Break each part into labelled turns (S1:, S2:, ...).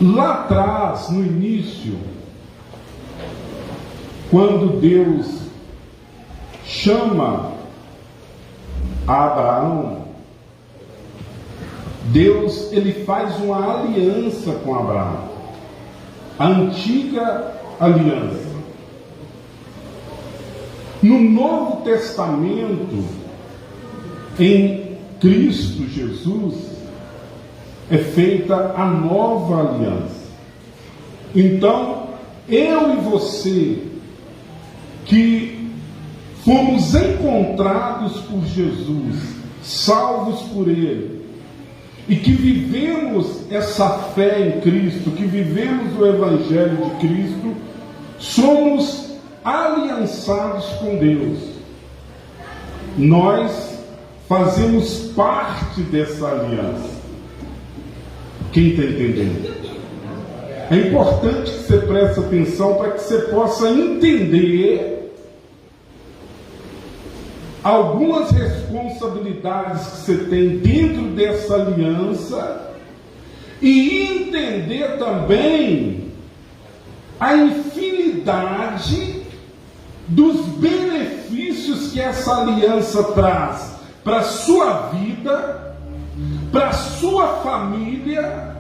S1: Lá atrás, no início, quando Deus chama Abraão, Deus ele faz uma aliança com Abraão, a antiga aliança. No Novo Testamento, em Cristo Jesus, é feita a nova aliança. Então, eu e você, que fomos encontrados por Jesus, salvos por Ele, e que vivemos essa fé em Cristo, que vivemos o Evangelho de Cristo, somos aliançados com Deus. Nós fazemos parte dessa aliança. Quem está entendendo? É importante que você preste atenção para que você possa entender algumas responsabilidades que você tem dentro dessa aliança e entender também a infinidade dos benefícios que essa aliança traz para a sua vida, para a sua família,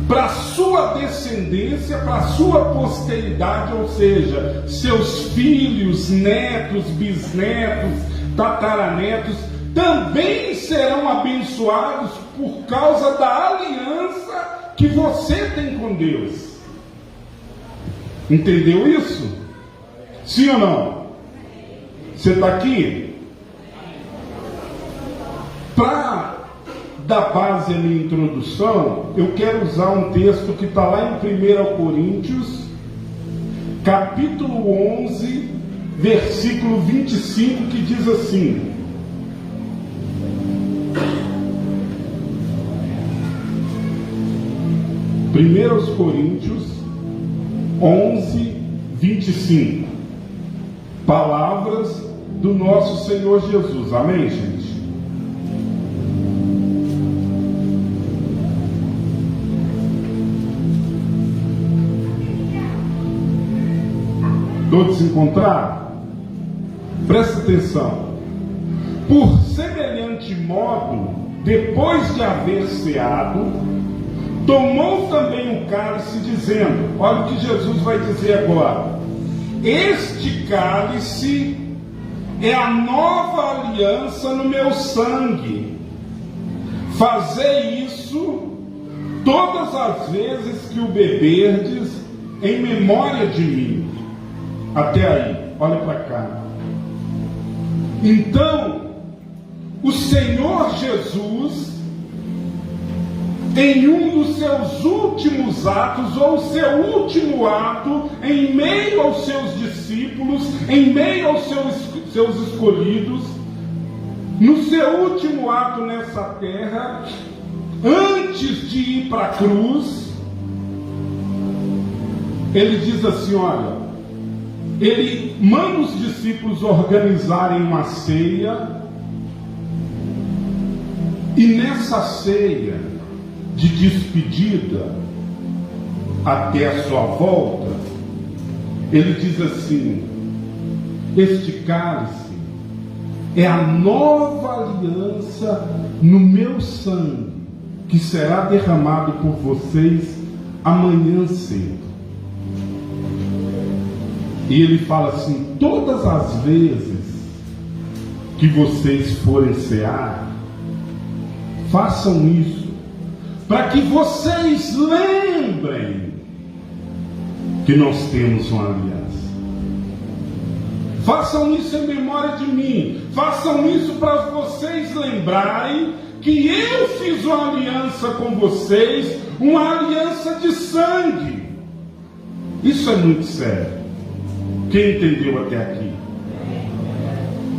S1: para a sua descendência, para a sua posteridade, ou seja, seus filhos, netos, bisnetos, tataranetos, também serão abençoados por causa da aliança que você tem com Deus. Entendeu isso? Sim ou não? Você está aqui? Para dar base à minha introdução, eu quero usar um texto que está lá em 1 Coríntios, capítulo 11, versículo 25, que diz assim: Coríntios 11, 25. Palavras do nosso Senhor Jesus. Amém, gente? Todos encontraram? Presta atenção. Por semelhante modo, depois de haver ceado, tomou também o cálice, dizendo: olha o que Jesus vai dizer agora: este cálice é a nova aliança no meu sangue. Fazei isso todas as vezes que o beberdes, em memória de mim. Até aí, olha para cá. Então, o Senhor Jesus, em um dos seus últimos atos, ou seu último ato, em meio aos seus discípulos, em meio aos seus escolhidos, no seu último ato nessa terra, antes de ir para a cruz, ele diz assim: olha, ele manda os discípulos organizarem uma ceia, e nessa ceia de despedida até a sua volta, ele diz assim: este cálice é a nova aliança no meu sangue, que será derramado por vocês amanhã cedo. E ele fala assim: todas as vezes que vocês forem cear, façam isso, para que vocês lembrem que nós temos uma aliança. Façam isso em memória de mim. Façam isso para vocês lembrarem que eu fiz uma aliança com vocês, uma aliança de sangue. Isso é muito sério. Quem entendeu até aqui?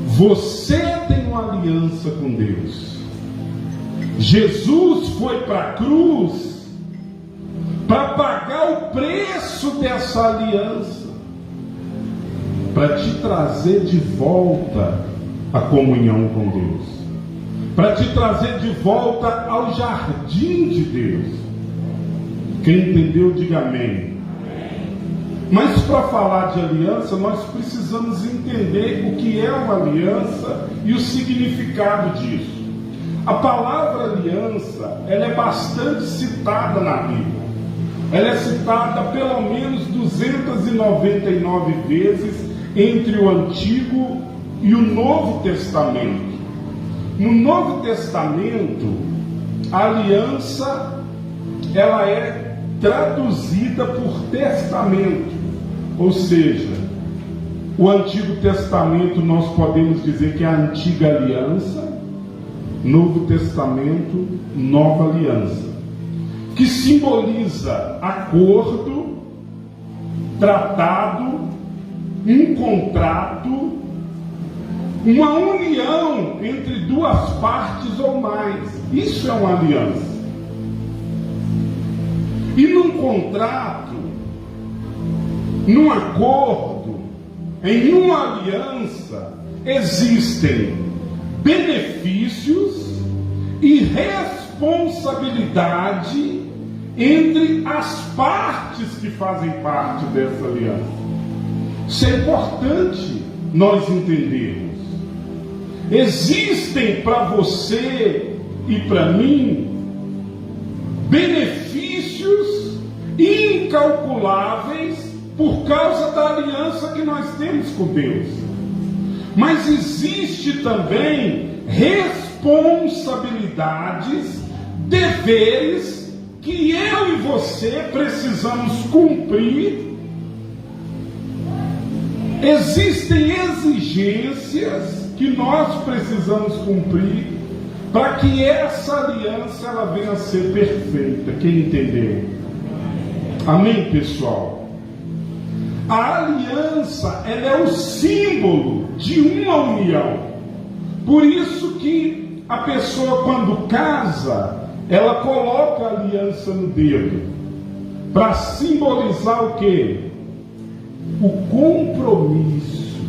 S1: Você tem uma aliança com Deus. Jesus foi para a cruz para pagar o preço dessa aliança, para te trazer de volta a comunhão com Deus, para te trazer de volta ao jardim de Deus. Quem entendeu, diga amém. Mas para falar de aliança, nós precisamos entender o que é uma aliança e o significado disso. A palavra aliança, ela é bastante citada na Bíblia. Ela é citada pelo menos 299 vezes entre o Antigo e o Novo Testamento. No Novo Testamento, a aliança, ela é traduzida por testamento. Ou seja, o Antigo Testamento nós podemos dizer que é a antiga aliança, Novo Testamento, nova aliança, que simboliza acordo, tratado, um contrato, uma união entre duas partes ou mais. Isso é uma aliança. E num contrato, num acordo, em uma aliança, existem benefícios e responsabilidade entre as partes que fazem parte dessa aliança. Isso é importante nós entendermos. Existem para você e para mim benefícios incalculáveis por causa da aliança que nós temos com Deus. Mas existe também responsabilidades, deveres que eu e você precisamos cumprir. Existem exigências que nós precisamos cumprir para que essa aliança ela venha a ser perfeita. Quem entendeu? Amém, pessoal? A aliança, ela é o símbolo de uma união. Por isso que a pessoa, quando casa, ela coloca a aliança no dedo, para simbolizar o quê? O compromisso.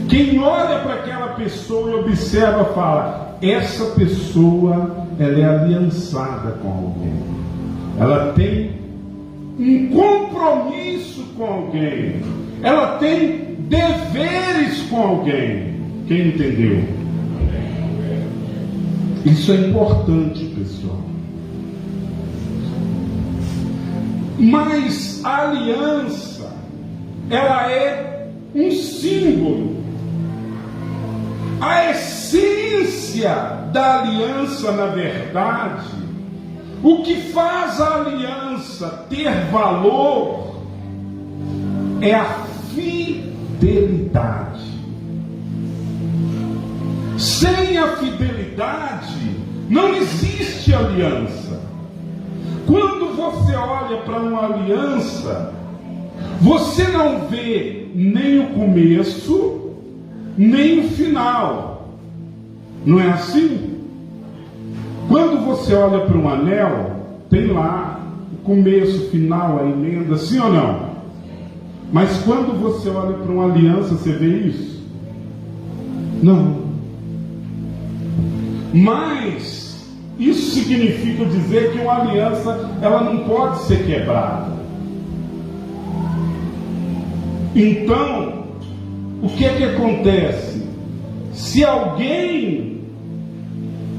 S1: Quem olha para aquela pessoa e observa, fala: essa pessoa, ela é aliançada com alguém. Ela tem um compromisso com alguém. Ela tem deveres com alguém. Quem entendeu? Isso é importante, pessoal. Mas a aliança, ela é um símbolo. A essência da aliança, na verdade, o que faz a aliança ter valor é a fidelidade. Sem a fidelidade, não existe aliança. Quando você olha para uma aliança, você não vê nem o começo, nem o final. Não é assim? Quando você olha para um anel, tem lá o começo, o final, a emenda, sim ou não? Mas quando você olha para uma aliança, você vê isso? Não. Mas isso significa dizer que uma aliança, ela não pode ser quebrada. Então, o que é que acontece? Se alguém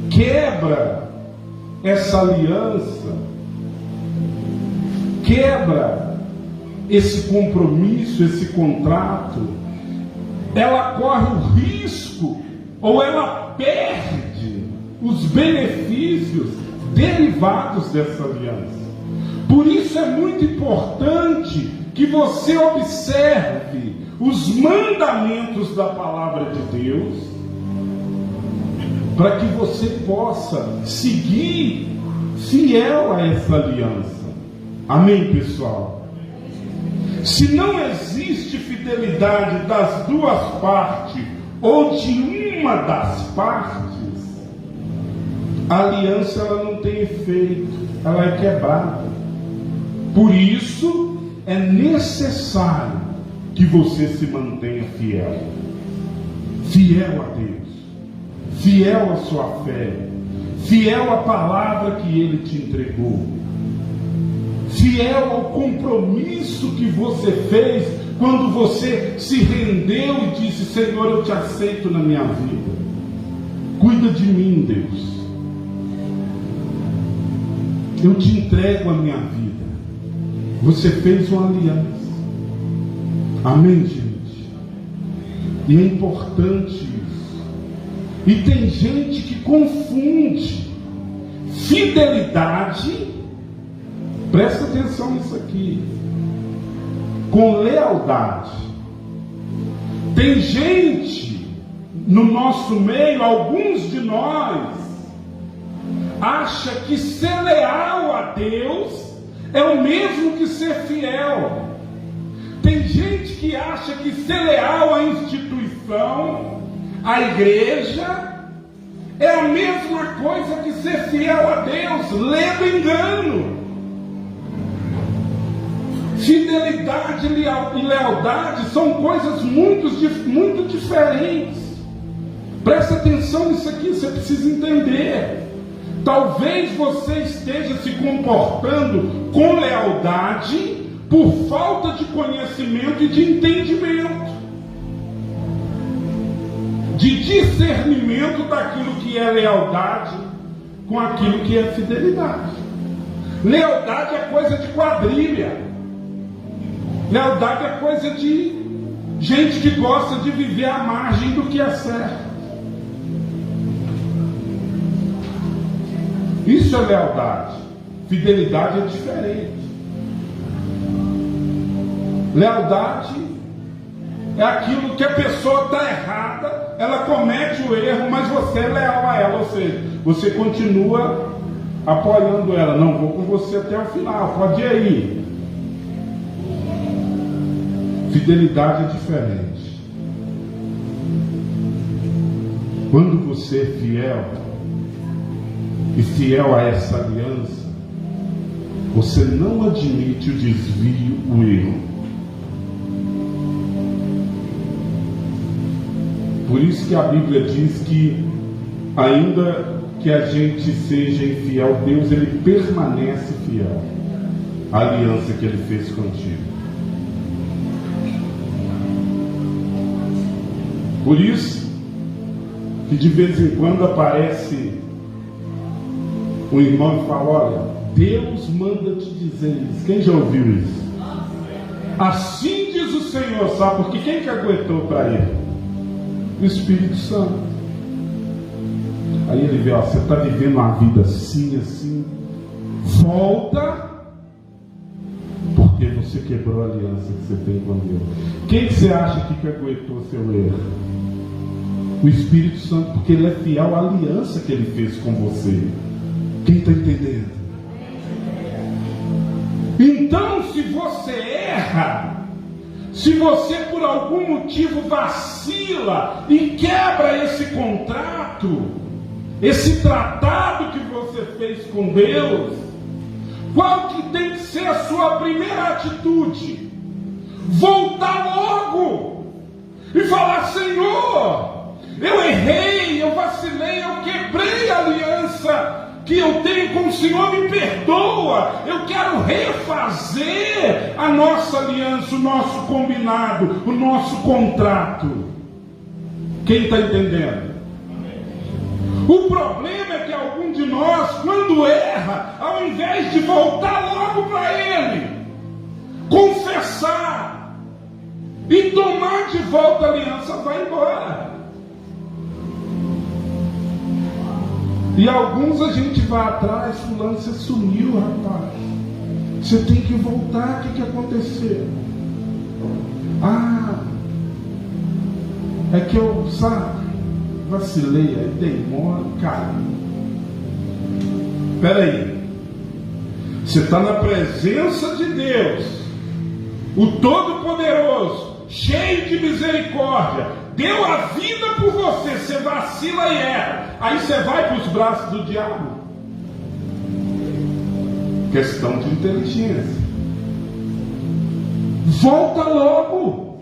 S1: quebra essa aliança, quebra esse compromisso, esse contrato, ela corre o risco, ou ela perde os benefícios derivados dessa aliança. Por isso é muito importante que você observe os mandamentos da palavra de Deus, para que você possa seguir fiel a essa aliança. Amém, pessoal? Se não existe fidelidade das duas partes, ou de uma das partes, a aliança ela não tem efeito, ela é quebrada. Por isso é necessário que você se mantenha fiel. Fiel a Deus, fiel à sua fé, fiel à palavra que Ele te entregou, fiel ao compromisso que você fez quando você se rendeu e disse: Senhor, eu te aceito na minha vida. Cuida de mim, Deus. Eu te entrego a minha vida. Você fez uma aliança. Amém, gente? E é importante isso. E tem gente que confunde fidelidade, presta atenção nisso aqui, com lealdade. Tem gente no nosso meio, alguns de nós, acha que ser leal a Deus é o mesmo que ser fiel. Tem gente que acha que ser leal à instituição, à igreja, é a mesma coisa que ser fiel a Deus. Lê do engano. Fidelidade e lealdade são coisas muito diferentes. Presta atenção nisso aqui, você precisa entender. Talvez você esteja se comportando com lealdade por falta de conhecimento e de entendimento, de discernimento daquilo que é lealdade com aquilo que é fidelidade. Lealdade é coisa de quadrilha. Lealdade é coisa de gente que gosta de viver à margem do que é certo. Isso é lealdade. Fidelidade é diferente. Lealdade é aquilo que a pessoa está errada, ela comete o erro, mas você é leal a ela, ou seja, você continua apoiando ela. Não, vou com você até o final, pode ir aí. Fidelidade é diferente. Quando você é fiel, e fiel a essa aliança, você não admite o desvio, o erro. Por isso que a Bíblia diz que, ainda que a gente seja infiel, Deus, Ele permanece fiel à aliança que Ele fez contigo. Por isso que de vez em quando aparece um irmão e fala: olha, Deus manda te dizer isso. Quem já ouviu isso? Assim diz o Senhor, sabe? Porque quem que aguentou para ele? O Espírito Santo. Aí ele vê: ó, você está vivendo uma vida assim, assim, volta, porque você quebrou a aliança que você tem com Deus. Quem que você acha que aguentou seu erro? O Espírito Santo, porque Ele é fiel à aliança que Ele fez com você. Quem está entendendo? Então, se você erra, se você por algum motivo vacila e quebra esse contrato, esse tratado que você fez com Deus, qual que tem que ser a sua primeira atitude? Voltar logo e falar: Senhor, eu errei, eu vacilei, eu quebrei a aliança que eu tenho com o Senhor, me perdoa, eu quero refazer a nossa aliança, o nosso combinado, o nosso contrato. Quem está entendendo? O problema é que algum de nós, quando erra, ao invés de voltar logo para Ele, confessar e tomar de volta a aliança, vai embora. E alguns a gente vai atrás: fulano, você sumiu, rapaz. Você tem que voltar, o que aconteceu? Ah, é que eu, sabe, vacilei, aí demora, cara. Espera aí. Você está na presença de Deus, o Todo-Poderoso, cheio de misericórdia, deu a vida por você, você vacila e erra, aí você vai para os braços do diabo. Questão de inteligência. Volta logo,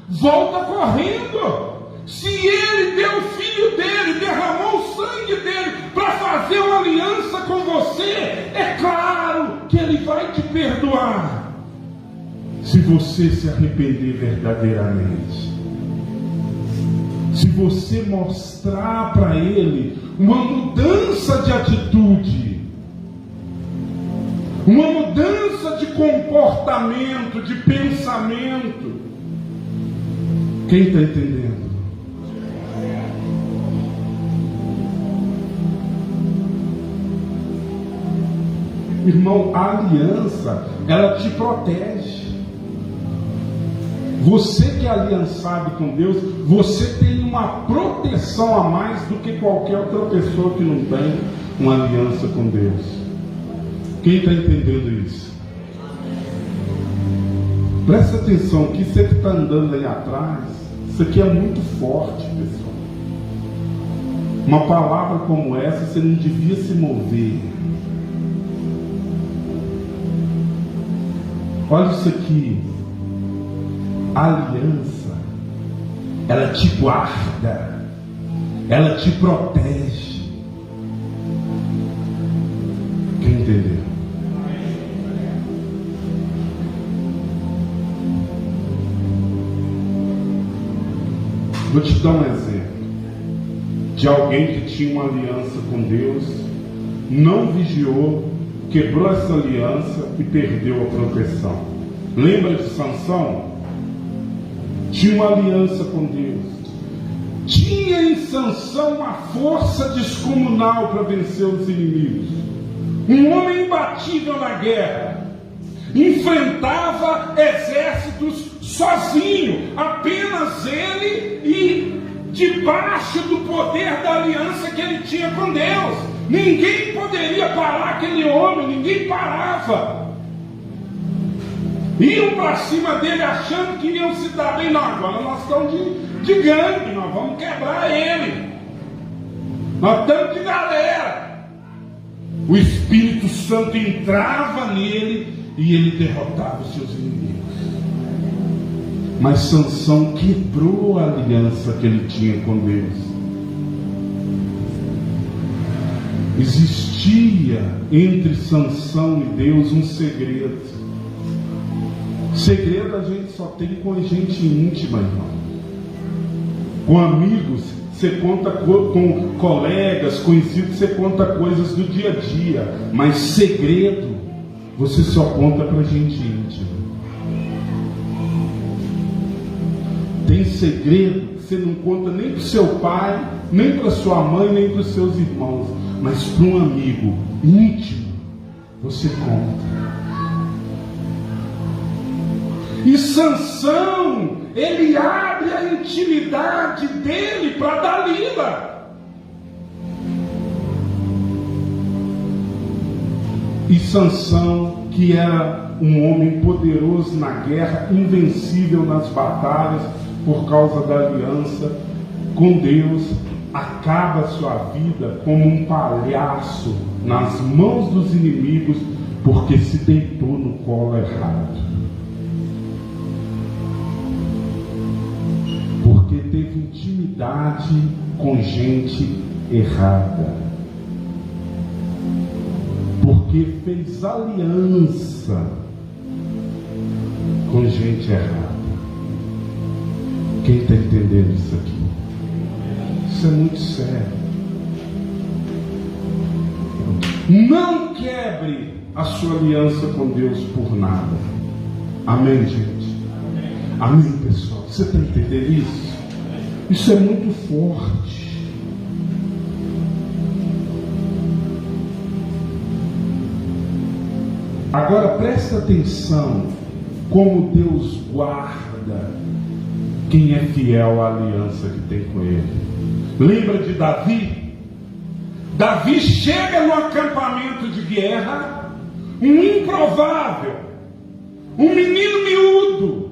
S1: volta correndo. Se Ele deu o Filho dele, derramou o sangue dele para fazer uma aliança com você, é claro que Ele vai te perdoar se você se arrepender verdadeiramente. Se você mostrar para Ele uma mudança de atitude, uma mudança de comportamento, de pensamento. Quem está entendendo? Irmão, a aliança, ela te protege. Você que é aliançado com Deus, você tem uma proteção a mais do que qualquer outra pessoa que não tem uma aliança com Deus. Quem está entendendo isso? Presta atenção que você que está andando aí atrás, isso aqui é muito forte, pessoal. Uma palavra como essa, você não devia se mover. Olha isso aqui. A aliança, ela te guarda, ela te protege. Quem entendeu? Vou te dar um exemplo de alguém que tinha uma aliança com Deus, não vigiou, quebrou essa aliança e perdeu a proteção. Lembra de Sansão? Tinha uma aliança com Deus. Tinha em Sansão uma força descomunal para vencer os inimigos. Um homem imbatível na guerra. Enfrentava exércitos sozinho, apenas ele e debaixo do poder da aliança que ele tinha com Deus. Ninguém poderia parar aquele homem, ninguém parava. Iam para cima dele achando que iam se dar bem. Não, agora nós estamos de gangue, nós vamos quebrar ele. Nós estamos de galera. O Espírito Santo entrava nele e ele derrotava os seus inimigos. Mas Sansão quebrou a aliança que ele tinha com Deus. Existia entre Sansão e Deus um segredo. Segredo a gente só tem com a gente íntima, irmão. Com amigos, você conta com colegas, conhecidos, você conta coisas do dia a dia. Mas segredo, você só conta para gente íntima. Tem segredo que você não conta nem para o seu pai, nem para sua mãe, nem para os seus irmãos. Mas para um amigo íntimo, você conta. E Sansão, ele abre a intimidade dele para Dalila. E Sansão, que era um homem poderoso na guerra, invencível nas batalhas, por causa da aliança com Deus, acaba sua vida como um palhaço nas mãos dos inimigos, porque se deitou no colo errado. Porque teve intimidade com gente errada. Porque fez aliança com gente errada. Quem está entendendo isso aqui? Isso é muito sério. Não quebre a sua aliança com Deus por nada. Amém, gente? Amém, pessoal? Você está entendendo isso? Isso é muito forte. Agora presta atenção como Deus guarda quem é fiel à aliança que tem com Ele. Lembra de Davi? Davi chega no acampamento de guerra, um improvável, um menino miúdo,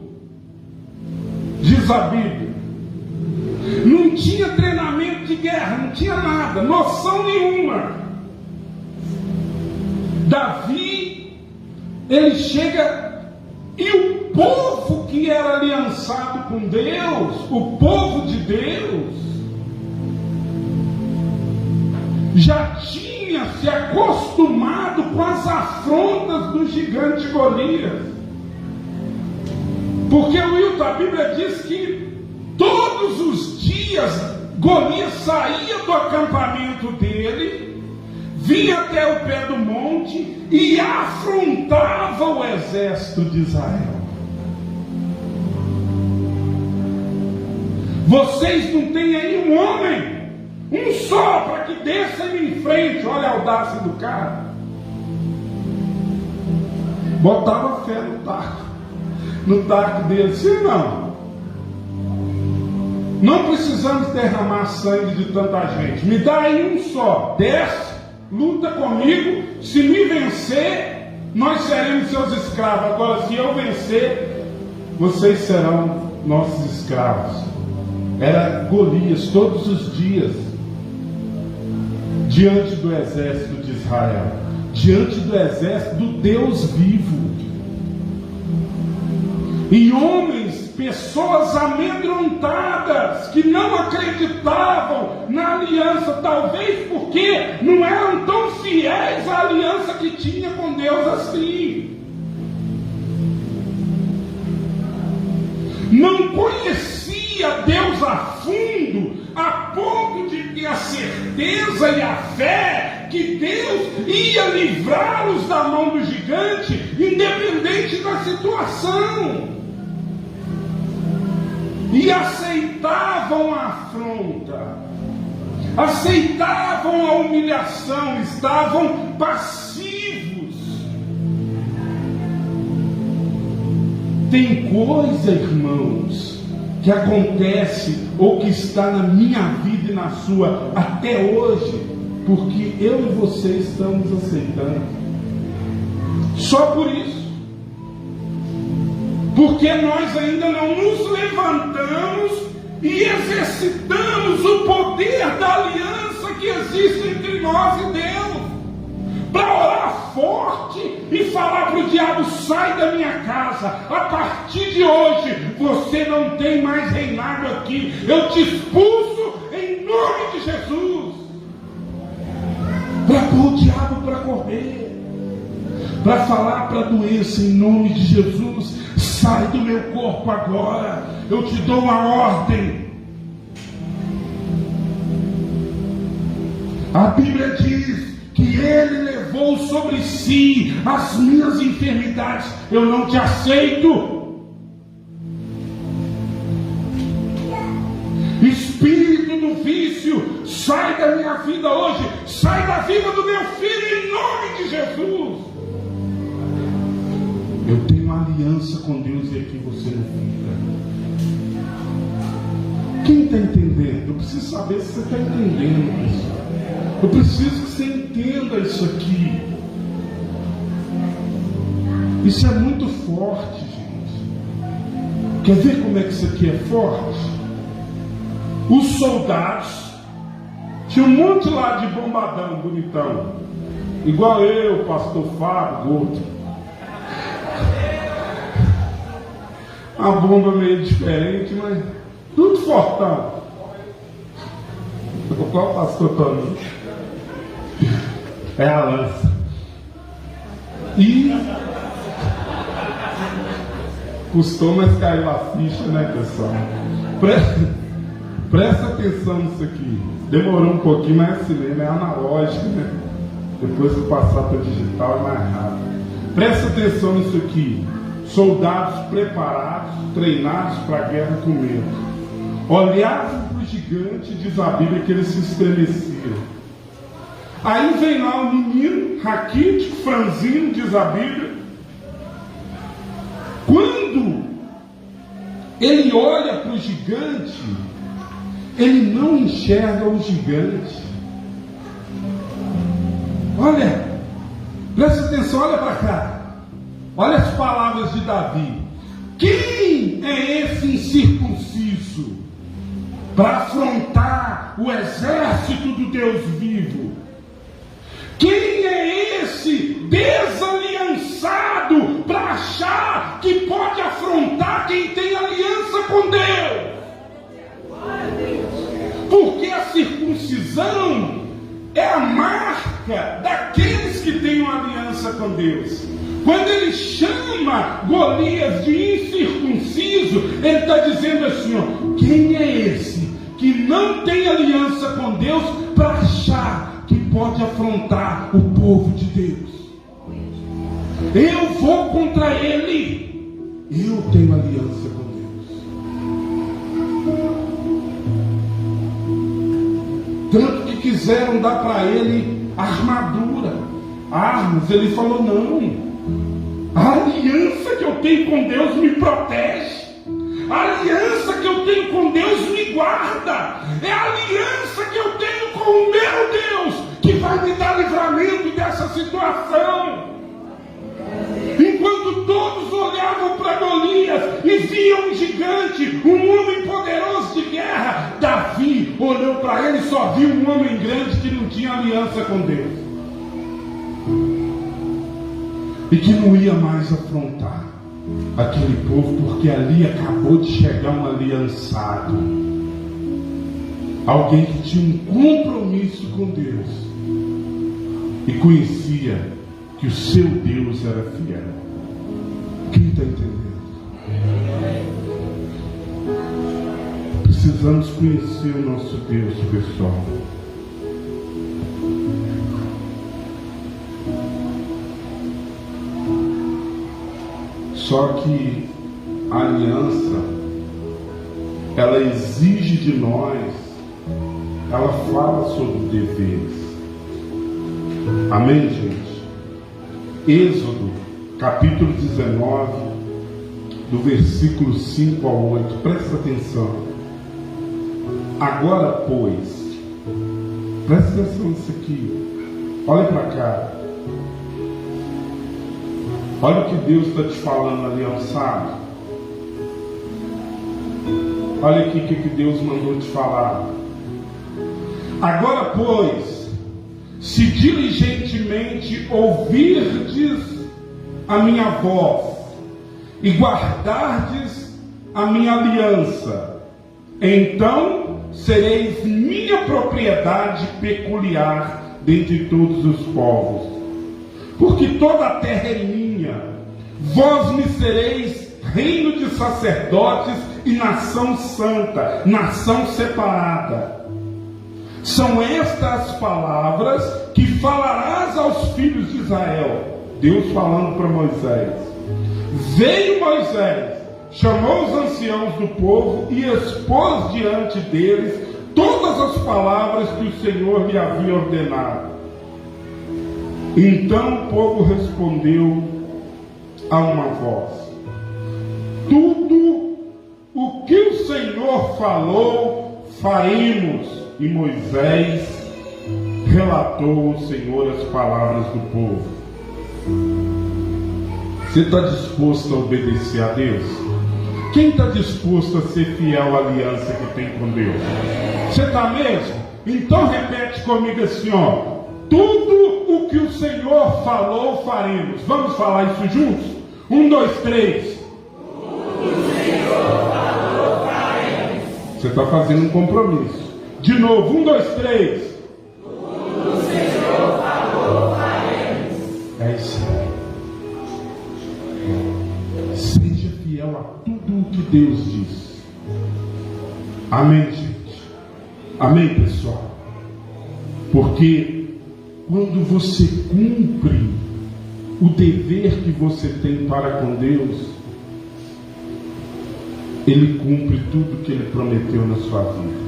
S1: diz a Bíblia. Não tinha treinamento de guerra, não tinha nada, noção nenhuma. Davi, ele chega e o povo que era aliançado com Deus, o povo de Deus, já tinha tinha se acostumado com as afrontas do gigante Golias. Porque, Wilton, a Bíblia diz que todos os dias Golias saía do acampamento dele, vinha até o pé do monte e afrontava o exército de Israel. Vocês não têm aí um homem, um só, para que desça em frente. Olha a audácia do cara. Botava fé no taco dele. Sim, não precisamos derramar sangue de tanta gente. Me dá aí um só. Desce, luta comigo. Se me vencer, nós seremos seus escravos. Agora, se eu vencer, vocês serão nossos escravos. Era Golias todos os dias diante do exército de Israel, diante do exército do Deus vivo. E homens, pessoas amedrontadas, que não acreditavam na aliança, talvez porque não eram tão fiéis à aliança que tinha com Deus assim. Não conhecia Deus a fundo, a ponto de ter a certeza e a fé que Deus ia livrá-los da mão do gigante, independente da situação. E aceitavam a afronta, aceitavam a humilhação, estavam passivos. Tem coisa, irmãos, que acontece ou que está na minha vida e na sua até hoje, porque eu e você estamos aceitando. Só por isso. Porque nós ainda não nos levantamos e exercitamos o poder da aliança que existe entre nós e Deus, para orar forte e falar para o diabo: sai da minha casa, a partir de hoje você não tem mais reinado aqui, eu te expulso em nome de Jesus. Para pôr o diabo para correr, para falar para a doença em nome de Jesus: sai do meu corpo agora, eu te dou uma ordem. A Bíblia diz que Ele levou sobre si as minhas enfermidades. Eu não te aceito. Espírito do vício, sai da minha vida hoje, sai da vida do meu filho em nome de Jesus. Eu tenho uma aliança com Deus e aqui você não fica. Quem está entendendo? Eu preciso saber se você está entendendo isso. Eu preciso que você entenda isso aqui. Isso é muito forte, gente. Quer ver como é que isso aqui é forte? Os soldados, tinha um monte lá de bombadão, bonitão, igual eu, pastor Fábio, Gordo. A bomba meio diferente, mas tudo fortão. Qual pastor Toninho? É a lança. E custou, mas caiu a ficha, né, pessoal? Presta atenção nisso aqui. Demorou um pouquinho, mas cinema é analógico, né? Depois que passar para digital é mais rápido. Presta atenção nisso aqui. Soldados preparados, treinados para a guerra com medo. Olhavam para o gigante, diz a Bíblia, que eles se estremeciam. Aí vem lá o menino, raquítico, franzino, diz a Bíblia. Quando ele olha para o gigante, ele não enxerga o gigante. Olha, presta atenção, olha para cá. Olha as palavras de Davi. Quem é esse incircunciso para afrontar o exército do Deus vivo? Quem é esse desaliançado para achar que pode afrontar quem tem aliança com Deus? Porque a circuncisão é a marca marca daqueles que têm uma aliança com Deus. Quando ele chama Golias de incircunciso, ele está dizendo assim, ó, quem é esse que não tem aliança com Deus para achar que pode afrontar o povo de Deus? Eu vou contra ele. Eu tenho aliança com Deus. Tanto que quiseram dar para ele armadura, armas. Ele falou, não. A aliança que eu tenho com Deus me protege. A aliança que eu tenho com Deus me guarda. É a aliança que eu tenho com o meu Deus que vai me dar livramento dessa situação. Enquanto todos olhavam para Golias e viam um gigante, um homem poderoso de guerra, Davi olhou para ele e só viu um homem grande que não tinha aliança com Deus. E que não ia mais afrontar aquele povo, porque ali acabou de chegar um aliançado, alguém que tinha um compromisso com Deus e conhecia que o seu Deus era fiel. Quem está entendendo? Precisamos conhecer o nosso Deus, pessoal. Só que a aliança, ela exige de nós, ela fala sobre deveres. Amém, gente? Êxodo, capítulo 19, do versículo 5 ao 8. Presta atenção. Agora, pois, presta atenção nisso aqui. Olha para cá. Olha o que Deus está te falando ali, sabe? Olha aqui o que Deus mandou te falar. Agora, pois, se diligentemente ouvirdes a minha voz e guardardes a minha aliança, então sereis minha propriedade peculiar dentre todos os povos. Porque toda a terra é minha, vós me sereis reino de sacerdotes e nação santa, nação separada. São estas as palavras que falarás aos filhos de Israel. Deus falando para Moisés. Veio Moisés, chamou os anciãos do povo e expôs diante deles todas as palavras que o Senhor lhe havia ordenado. Então o povo respondeu a uma voz: tudo o que o Senhor falou, faremos. E Moisés relatou ao Senhor as palavras do povo. Você está disposto a obedecer a Deus? Quem está disposto a ser fiel à aliança que tem com Deus? Você está mesmo? Então repete comigo assim, ó. Tudo o que o Senhor falou, faremos. Vamos falar isso juntos? 1, 2, 3. Tudo o Senhor falou, faremos. Você está fazendo um compromisso. De novo, 1, 2, 3. Tudo o Senhor falou, faremos. É isso aí. Seja fiel a tudo o que Deus diz. Amém, gente? Amém, pessoal? Porque quando você cumpre o dever que você tem para com Deus, Ele cumpre tudo que Ele prometeu na sua vida.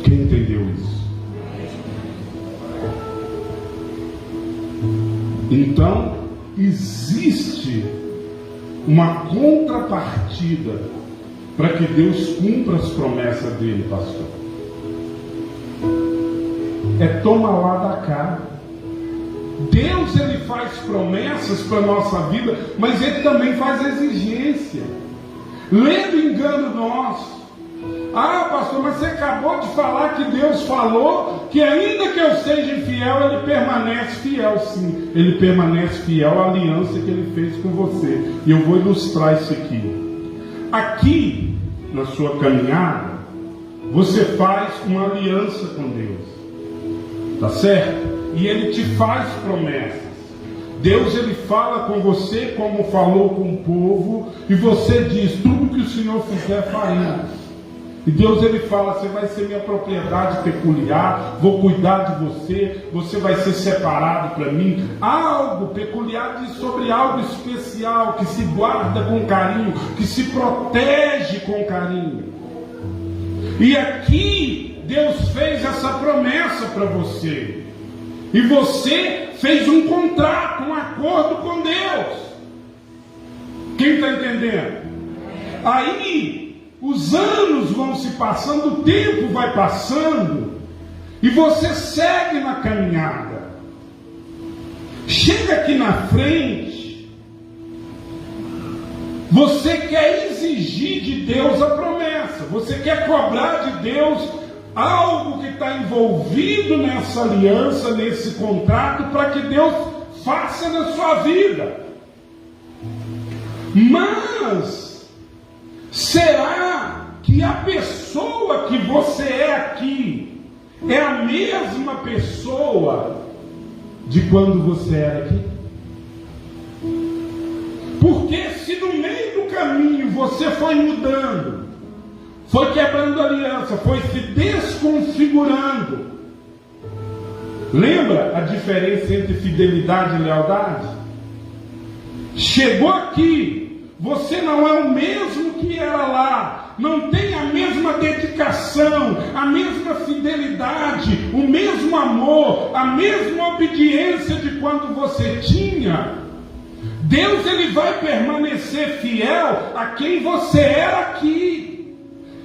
S1: Quem entendeu isso? Então, existe uma contrapartida para que Deus cumpra as promessas dele, pastor. É toma lá da cá. Deus, ele faz promessas para a nossa vida, mas ele também faz exigência. Lendo engano nosso. Ah, pastor, mas você acabou de falar que Deus falou que ainda que eu seja infiel, Ele permanece fiel. Sim, Ele permanece fiel à aliança que Ele fez com você. E eu vou ilustrar isso aqui. Aqui, na sua caminhada, você faz uma aliança com Deus. Tá certo? E Ele te faz promessas. Deus, Ele fala com você como falou com o povo, e você diz: tudo que o Senhor fizer, faremos. E Deus, Ele fala: você vai ser minha propriedade peculiar, vou cuidar de você, você vai ser separado para mim. Algo peculiar diz sobre algo especial, que se guarda com carinho, que se protege com carinho. E aqui Deus fez essa promessa para você, e você fez um contrato, um acordo com Deus. Quem está entendendo? Aí os anos vão se passando, o tempo vai passando, e você segue na caminhada. Chega aqui na frente, você quer exigir de Deus a promessa, você quer cobrar de Deus algo que está envolvido nessa aliança, nesse contrato, para que Deus faça na sua vida. Mas será que a pessoa que você é aqui é a mesma pessoa de quando você era aqui? Porque se no meio do caminho você foi mudando, foi quebrando aliança, foi se desconfigurando, lembra a diferença entre fidelidade e lealdade? Chegou aqui, você não é o mesmo que era lá, não tem a mesma dedicação, a mesma fidelidade, o mesmo amor, a mesma obediência de quando você tinha. Deus, Ele vai permanecer fiel a quem você era aqui.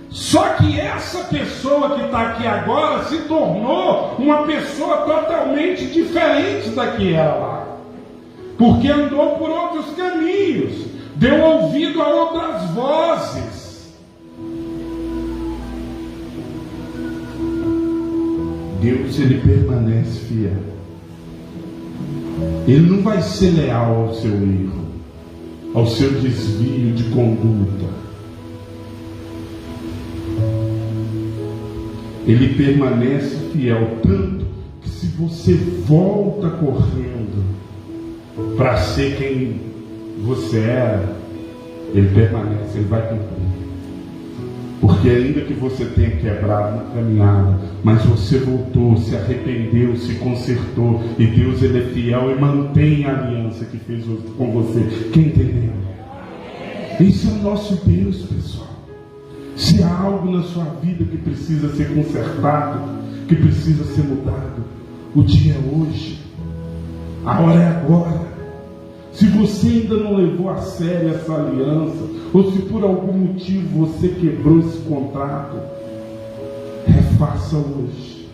S1: Só que essa pessoa que está aqui agora se tornou uma pessoa totalmente diferente da que era lá, porque andou por outros caminhos, deu ouvido a outras vozes. Deus, Ele permanece fiel. Ele não vai ser leal ao seu erro, ao seu desvio de conduta. Ele permanece fiel, tanto que se você volta correndo para ser quem você era, Ele permanece, Ele vai cumprir. Porque ainda que você tenha quebrado na caminhada, mas você voltou, se arrependeu, se consertou, e Deus, Ele é fiel e mantém a aliança que fez com você. Quem entendeu? Esse é o nosso Deus, pessoal. Se há algo na sua vida que precisa ser consertado, que precisa ser mudado, o dia é hoje, a hora é agora. Se você ainda não levou a sério essa aliança, ou se por algum motivo você quebrou esse contrato, refaça hoje.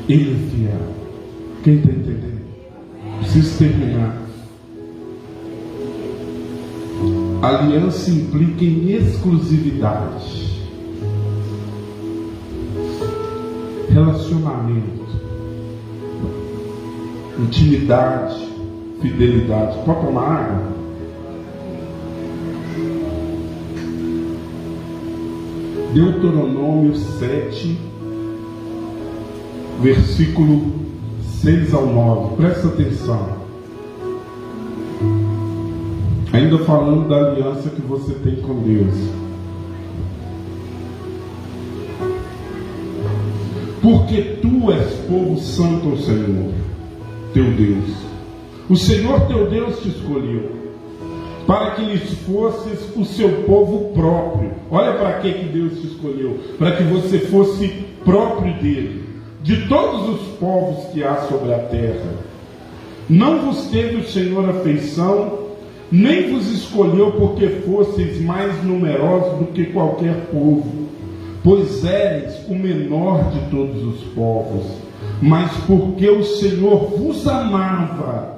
S1: Ele é fiel. Quem está entendendo? Preciso terminar. Aliança implica em exclusividade, relacionamento, intimidade, fidelidade. Pode tomar água? Deuteronômio 7, versículo 6 ao 9. Presta atenção. Ainda falando da aliança que você tem com Deus. Porque tu és povo santo ao Senhor, teu Deus. O Senhor teu Deus te escolheu, para que lhes fosses o seu povo próprio. Olha para que Deus te escolheu. Para que você fosse próprio dele, de todos os povos que há sobre a terra. Não vos teve o Senhor afeição, nem vos escolheu porque fosseis mais numerosos do que qualquer povo, pois éreis o menor de todos os povos, mas porque o Senhor vos amava.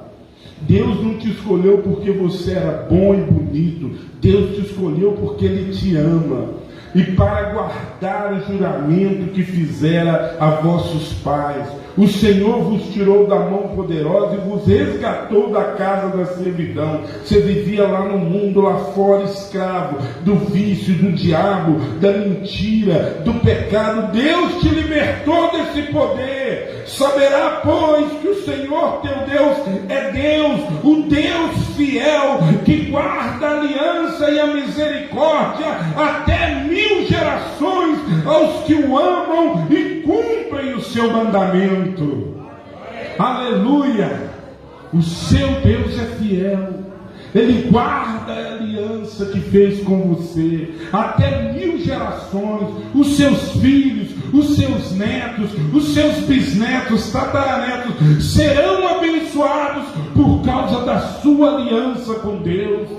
S1: Deus não te escolheu porque você era bom e bonito, Deus te escolheu porque Ele te ama, e para guardar o juramento que fizera a vossos pais, O Senhor vos tirou da mão poderosa e vos resgatou da casa da servidão. Você vivia lá no mundo, lá fora, escravo do vício, do diabo, da mentira, do pecado. Deus te libertou desse poder. Saberá, pois, que o Senhor teu Deus é Deus, o Deus fiel, que guarda a aliança e a misericórdia até 1000 gerações aos que o amam e cumprem o seu mandamento. Aleluia! O seu Deus é fiel. Ele guarda a aliança que fez com você até 1000 gerações. Os seus filhos, os seus netos, os seus bisnetos, tataranetos serão abençoados por causa da sua aliança com Deus.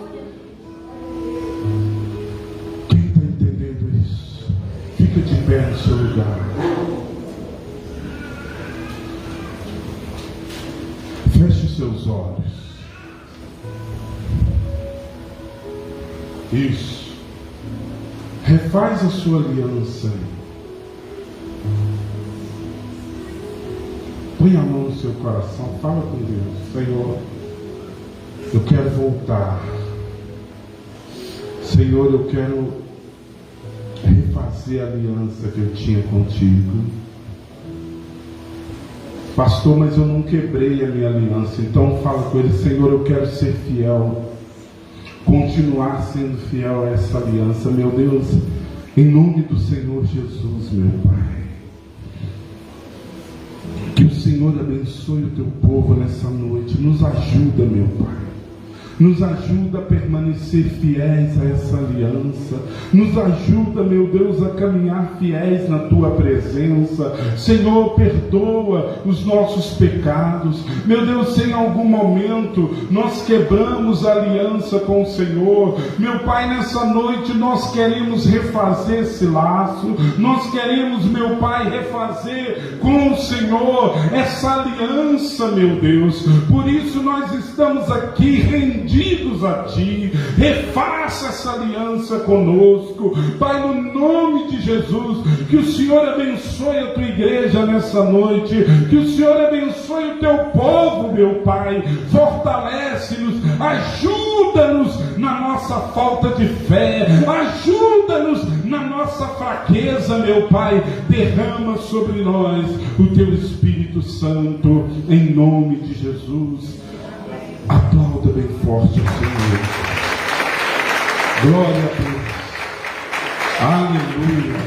S1: Quem está entendendo isso? Fica de pé no seu lugar. Feche os seus olhos. Isso. Refaz a sua aliança. Põe a mão no seu coração. Fala com Deus. Senhor, eu quero voltar. Senhor, eu quero refazer a aliança que eu tinha contigo. Pastor, mas eu não quebrei a minha aliança. Então fala com ele. Senhor, eu quero ser fiel, continuar sendo fiel a essa aliança, meu Deus, em nome do Senhor Jesus, meu Pai. Que o Senhor abençoe o teu povo nessa noite. Nos ajuda, meu Pai. Nos ajuda a permanecer fiéis a essa aliança. Nos ajuda, meu Deus, a caminhar fiéis na Tua presença. Senhor, perdoa os nossos pecados. Meu Deus, se em algum momento nós quebramos a aliança com o Senhor, meu Pai, nessa noite nós queremos refazer esse laço. Nós queremos, meu Pai, refazer com o Senhor essa aliança, meu Deus. Por isso nós estamos aqui rendidos a Ti. Refaça essa aliança conosco, Pai, no nome de Jesus. Que o Senhor abençoe a Tua igreja nessa noite. Que o Senhor abençoe o Teu povo, meu Pai. Fortalece-nos, ajuda-nos na nossa falta de fé, ajuda-nos na nossa fraqueza, meu Pai. Derrama sobre nós o Teu Espírito Santo, em nome de Jesus. Aplauda bem forte o Senhor. Glória a Deus. Aleluia.